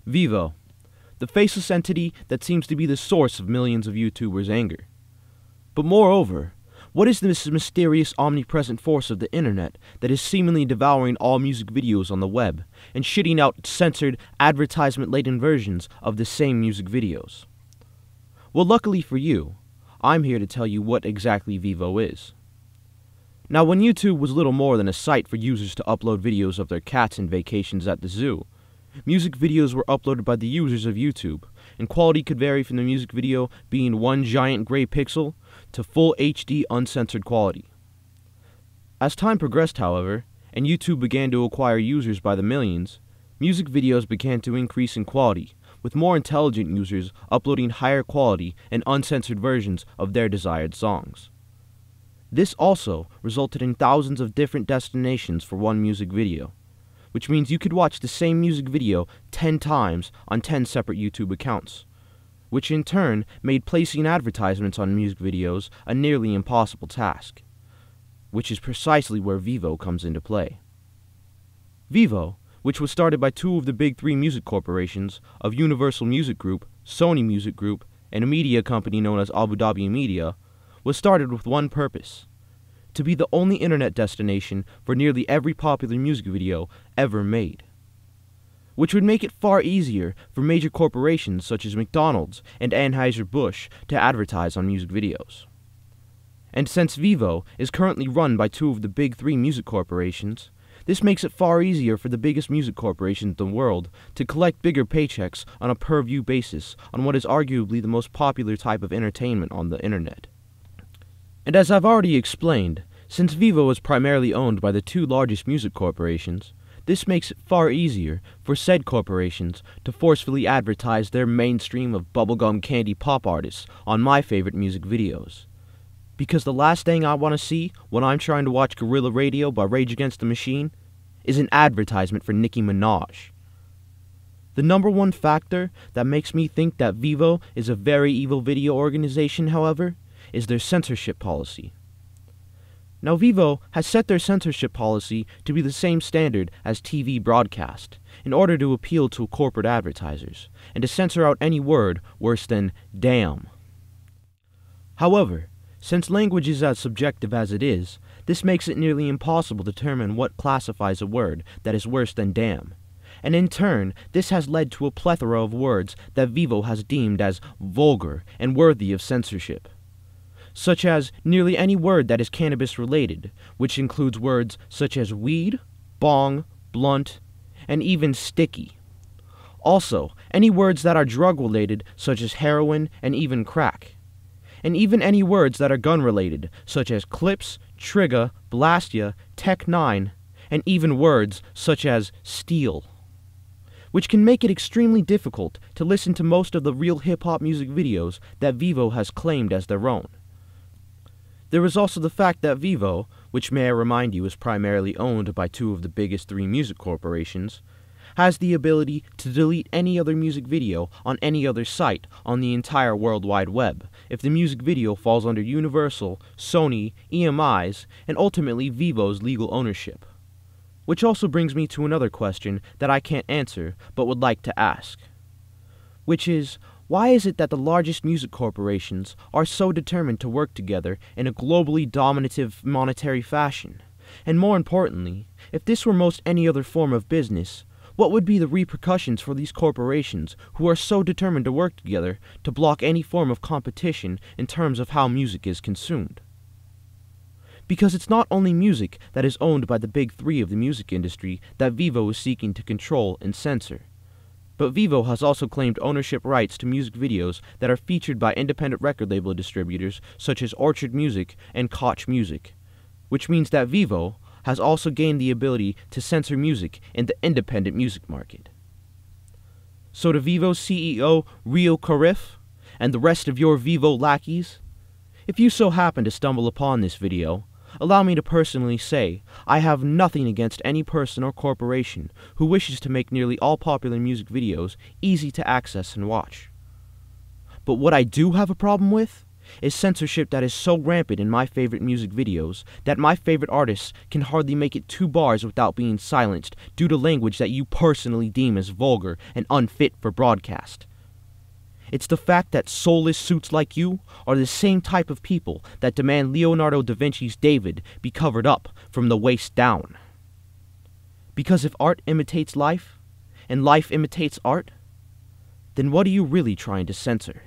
Vevo, the faceless entity that seems to be the source of millions of YouTubers' anger. But moreover, what is this mysterious omnipresent force of the internet that is seemingly devouring all music videos on the web and shitting out censored, advertisement-laden versions of the same music videos? Well, luckily for you, I'm here to tell you what exactly Vevo is. Now, when YouTube was little more than a site for users to upload videos of their cats and vacations at the zoo, music videos were uploaded by the users of YouTube, and quality could vary from the music video being one giant gray pixel to full HD uncensored quality. As time progressed, however, and YouTube began to acquire users by the millions, music videos began to increase in quality, with more intelligent users uploading higher quality and uncensored versions of their desired songs. This also resulted in thousands of different destinations for one music video, which means you could watch the same music video 10 times on 10 separate YouTube accounts, which in turn made placing advertisements on music videos a nearly impossible task, which is precisely where Vevo comes into play. Vevo, which was started by two of the big three music corporations of Universal Music Group, Sony Music Group, and a media company known as Abu Dhabi Media, was started with one purpose: to be the only internet destination for nearly every popular music video ever made, which would make it far easier for major corporations such as McDonald's and Anheuser-Busch to advertise on music videos. And since Vevo is currently run by two of the big three music corporations, this makes it far easier for the biggest music corporations in the world to collect bigger paychecks on a per-view basis on what is arguably the most popular type of entertainment on the internet. And as I've already explained, since Vevo is primarily owned by the two largest music corporations, this makes it far easier for said corporations to forcefully advertise their mainstream of bubblegum candy pop artists on my favorite music videos. Because the last thing I want to see when I'm trying to watch Guerrilla Radio by Rage Against the Machine is an advertisement for Nicki Minaj. The number one factor that makes me think that Vevo is a very evil video organization, however, is their censorship policy. Now, Vevo has set their censorship policy to be the same standard as TV broadcast in order to appeal to corporate advertisers and to censor out any word worse than damn. However, since language is as subjective as it is, this makes it nearly impossible to determine what classifies a word that is worse than damn, and in turn, this has led to a plethora of words that Vevo has deemed as vulgar and worthy of censorship, such as nearly any word that is cannabis-related, which includes words such as weed, bong, blunt, and even sticky. Also, any words that are drug-related, such as heroin and even crack. And even any words that are gun-related, such as clips, trigger, blastia, Tech 9, and even words such as steel, which can make it extremely difficult to listen to most of the real hip-hop music videos that Vevo has claimed as their own. There is also the fact that Vevo, which may I remind you is primarily owned by two of the biggest three music corporations, has the ability to delete any other music video on any other site on the entire World Wide Web if the music video falls under Universal, Sony, EMI's, and ultimately Vevo's legal ownership. Which also brings me to another question that I can't answer but would like to ask, which is, why is it that the largest music corporations are so determined to work together in a globally dominative monetary fashion? And more importantly, if this were most any other form of business, what would be the repercussions for these corporations who are so determined to work together to block any form of competition in terms of how music is consumed? Because it's not only music that is owned by the big three of the music industry that Vevo is seeking to control and censor, but Vevo has also claimed ownership rights to music videos that are featured by independent record label distributors such as Orchard Music and Koch Music, which means that Vevo has also gained the ability to censor music in the independent music market. So to Vevo's CEO, Rio Carif, and the rest of your Vevo lackeys, if you so happen to stumble upon this video, allow me to personally say, I have nothing against any person or corporation who wishes to make nearly all popular music videos easy to access and watch. But what I do have a problem with is censorship that is so rampant in my favorite music videos that my favorite artists can hardly make it 2 bars without being silenced due to language that you personally deem as vulgar and unfit for broadcast. It's the fact that soulless suits like you are the same type of people that demand Leonardo da Vinci's David be covered up from the waist down. Because if art imitates life, and life imitates art, then what are you really trying to censor?